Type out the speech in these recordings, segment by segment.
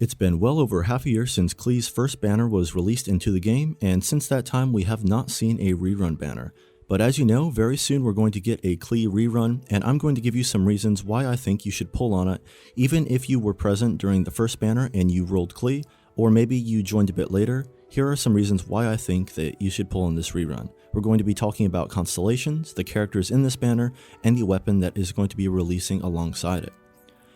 It's been well over half a year since Klee's first banner was released into the game, and since that time we have not seen a rerun banner. But as you know, very soon we're going to get a Klee rerun, and I'm going to give you some reasons why I think you should pull on it, even if you were present during the first banner and you rolled Klee, or maybe you joined a bit later. Here are some reasons why I think that you should pull on this rerun. We're going to be talking about Constellations, the characters in this banner, and the weapon that is going to be releasing alongside it.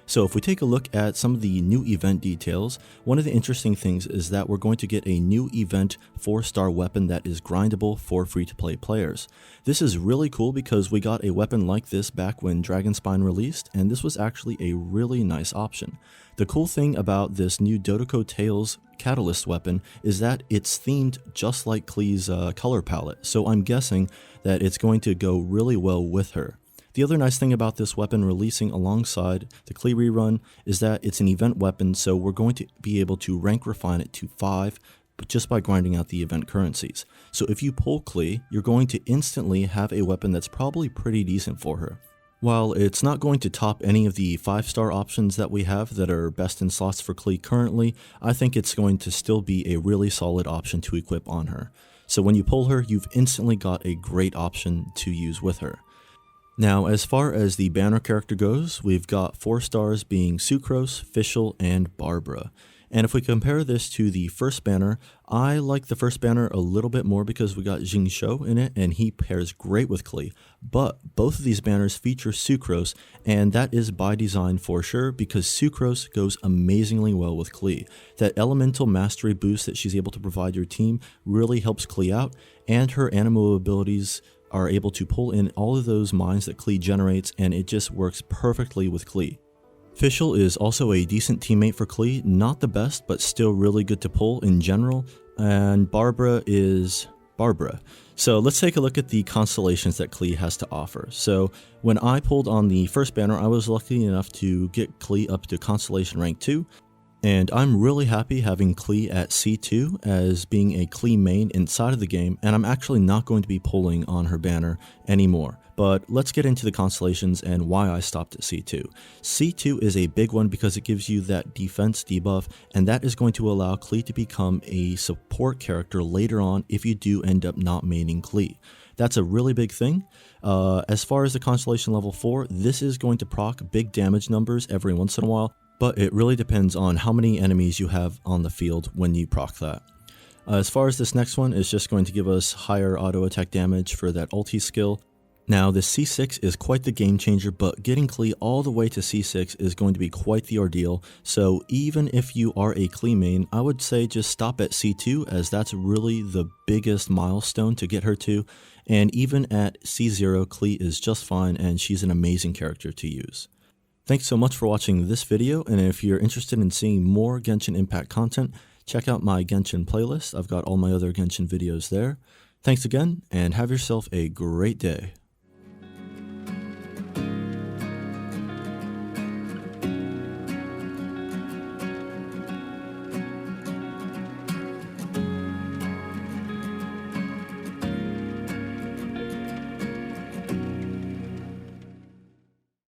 So if we take a look at some of the new event details, one of the interesting things is that we're going to get a new event 4-star weapon that is grindable for free-to-play players. This is really cool because we got a weapon like this back when Dragonspine released, and this was actually a really nice option. The cool thing about this new Dodoco Tales catalyst weapon is that it's themed just like Klee's color palette, so I'm guessing that it's going to go really well with her. The other nice thing about this weapon releasing alongside the Klee rerun is that it's an event weapon, so we're going to be able to rank refine it to 5 but just by grinding out the event currencies. So if you pull Klee, you're going to instantly have a weapon that's probably pretty decent for her. While it's not going to top any of the 5-star options that we have that are best in slots for Klee currently, I think it's going to still be a really solid option to equip on her. So when you pull her, you've instantly got a great option to use with her. Now, as far as the banner character goes, we've got 4 stars being Sucrose, Fischl, and Barbara. And if we compare this to the first banner, I like the first banner a little bit more because we got Jingshou in it and he pairs great with Klee. But both of these banners feature Sucrose, and that is by design for sure because Sucrose goes amazingly well with Klee. That elemental mastery boost that she's able to provide your team really helps Klee out, and her animo abilities are able to pull in all of those mines that Klee generates, and it just works perfectly with Klee. Fischl is also a decent teammate for Klee, not the best, but still really good to pull in general, and Barbara is Barbara. So let's take a look at the constellations that Klee has to offer. So when I pulled on the first banner, I was lucky enough to get Klee up to constellation rank 2. And I'm really happy having Klee at C2 as being a Klee main inside of the game, and I'm actually not going to be pulling on her banner anymore. But let's get into the constellations and why I stopped at C2. C2 is a big one because it gives you that defense debuff, and that is going to allow Klee to become a support character later on if you do end up not maining Klee. That's a really big thing. As far as the constellation level 4, this is going to proc big damage numbers every once in a while, but it really depends on how many enemies you have on the field when you proc that. As far as this next one, is just going to give us higher auto attack damage for that ulti skill. Now the C6 is quite the game changer, but getting Klee all the way to C6 is going to be quite the ordeal, so even if you are a Klee main, I would say just stop at C2 as that's really the biggest milestone to get her to, and even at C0 Klee is just fine and she's an amazing character to use. Thanks so much for watching this video, and if you're interested in seeing more Genshin Impact content, check out my Genshin playlist. I've got all my other Genshin videos there. Thanks again, and have yourself a great day.